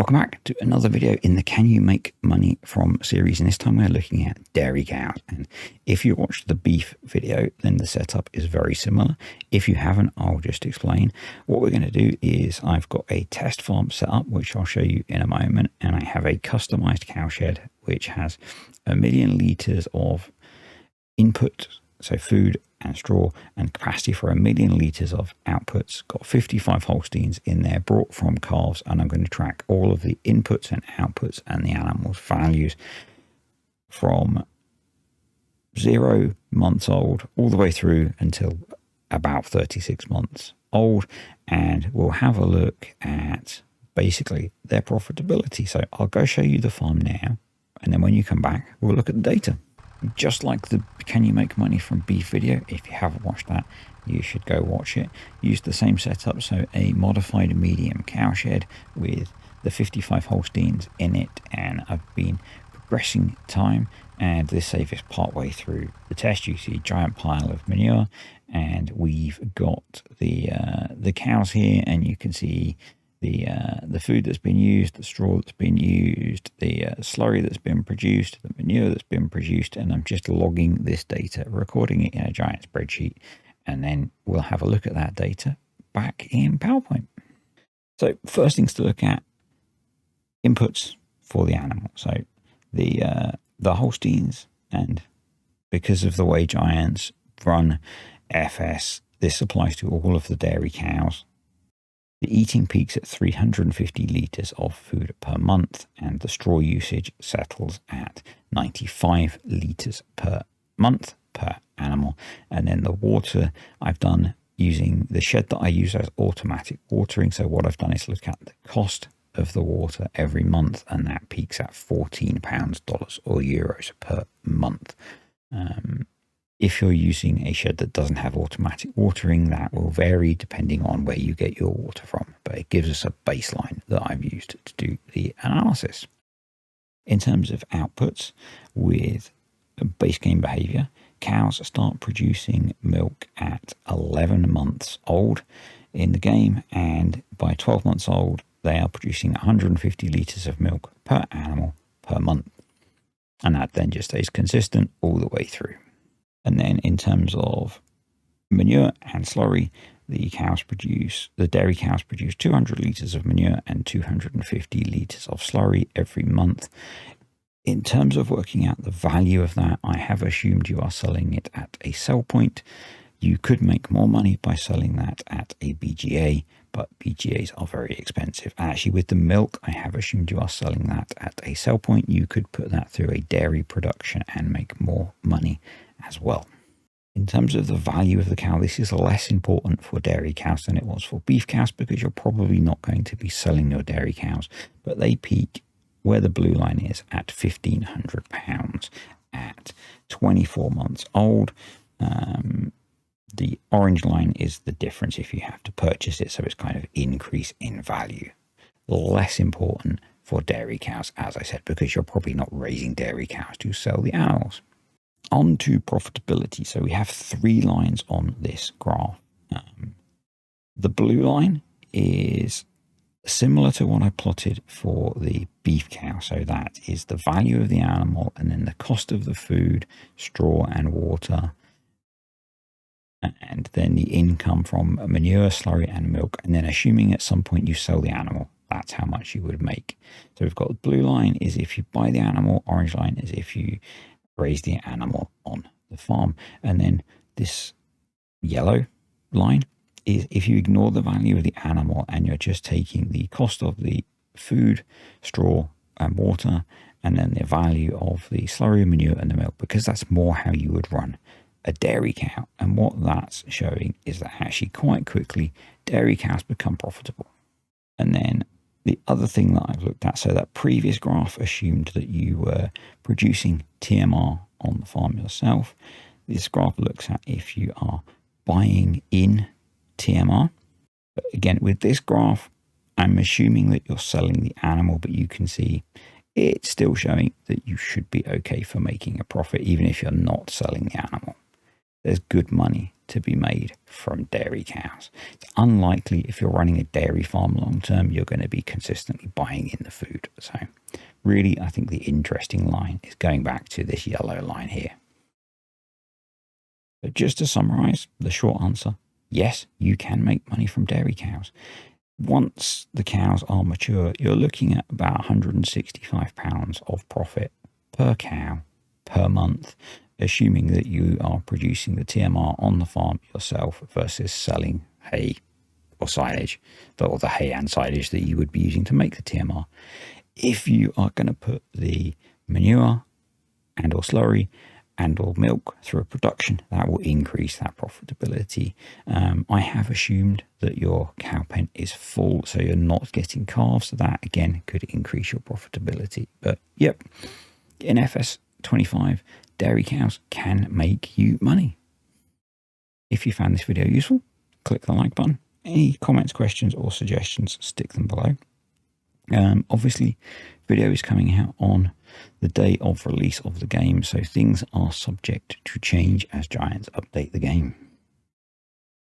Welcome back to another video in the Can You Make Money From series, and this time we're looking at dairy cows. And if you watched the beef video, then the setup is very similar. If you haven't, I'll just explain. What we're going to do is I've got a test farm set up, which I'll show you in a moment, and I have a customized cow shed which has 1 million litres of input, so food and straw, and capacity for 1 million litres of outputs. Got 55 Holsteins in there brought from calves, and I'm going to track all of the inputs and outputs and the animals' values from 0 months old all the way through until about 36 months old, and we'll have a look at basically their profitability. So I'll go show you the farm now, and then when you come back we'll look at the data. Just like the Can You Make Money From Beef video, if you haven't watched that, you should go watch it. Use the same setup, so a modified medium cow shed with the 55 Holsteins in it, and I've been progressing time, and this save is part way through the test. You see a giant pile of manure, and we've got the cows here, and you can see the food that's been used, the straw that's been used, the slurry that's been produced, the manure that's been produced, and I'm just logging this data, recording it in a giant spreadsheet, and then we'll have a look at that data back in PowerPoint. So first things to look at, inputs for the animal. So the Holsteins, and because of the way Giants run FS, this applies to all of the dairy cows. The eating peaks at 350 litres of food per month, and the straw usage settles at 95 litres per month per animal. And then the water I've done using the shed that I use as automatic watering. So what I've done is look at the cost of the water every month, and that peaks at £14 or euros per month. If you're using a shed that doesn't have automatic watering, that will vary depending on where you get your water from, but it gives us a baseline that I've used to do the analysis. In terms of outputs, with base game behavior, cows start producing milk at 11 months old in the game, and by 12 months old, they are producing 150 litres of milk per animal per month. And that then just stays consistent all the way through. And then in terms of manure and slurry, the dairy cows produce 200 litres of manure and 250 litres of slurry every month. In terms of working out the value of that, I have assumed you are selling it at a sell point. You could make more money by selling that at a BGA, but BGAs are very expensive. And actually with the milk, I have assumed you are selling that at a sell point. You could put that through a dairy production and make more money as well. In terms of the value of the cow, this is less important for dairy cows than it was for beef cows, because you're probably not going to be selling your dairy cows, but they peak where the blue line is at £1,500 at 24 months old. The orange line is the difference if you have to purchase it, so it's kind of increase in value. Less important for dairy cows, as I said, because you're probably not raising dairy cows to sell the animals. On to profitability. So we have 3 lines on this graph. The blue line is similar to what I plotted for the beef cow. So that is the value of the animal, and then the cost of the food, straw and water, and then the income from manure, slurry and milk. And then assuming at some point you sell the animal, that's how much you would make. So we've got the blue line is if you buy the animal, orange line is if you raise the animal on the farm, and then this yellow line is if you ignore the value of the animal and you're just taking the cost of the food, straw and water, and then the value of the slurry, manure and the milk, because that's more how you would run a dairy cow. And what that's showing is that actually quite quickly dairy cows become profitable. And then the other thing that I've looked at, so that previous graph assumed that you were producing TMR on the farm yourself. This graph looks at if you are buying in TMR. But again, with this graph, I'm assuming that you're selling the animal, but you can see it's still showing that you should be okay for making a profit, even if you're not selling the animal. there's good money to be made from dairy cows. It's unlikely if you're running a dairy farm long term, you're going to be consistently buying in the food. So really, I think the interesting line is going back to this yellow line here. But just to summarize, the short answer, yes, you can make money from dairy cows. Once the cows are mature, you're looking at about £165 of profit per cow per month, assuming that you are producing the TMR on the farm yourself versus selling hay or silage, or the hay and silage that you would be using to make the TMR. If you are going to put the manure and or slurry and or milk through a production, that will increase that profitability. I have assumed that your cow pen is full, so you're not getting calves. So that again could increase your profitability. But yep, in FS25, dairy cows can make you money. If you found this video useful, click the like button. Any comments, questions, or suggestions, stick them below. Obviously, video is coming out on the day of release of the game, so things are subject to change as Giants update the game.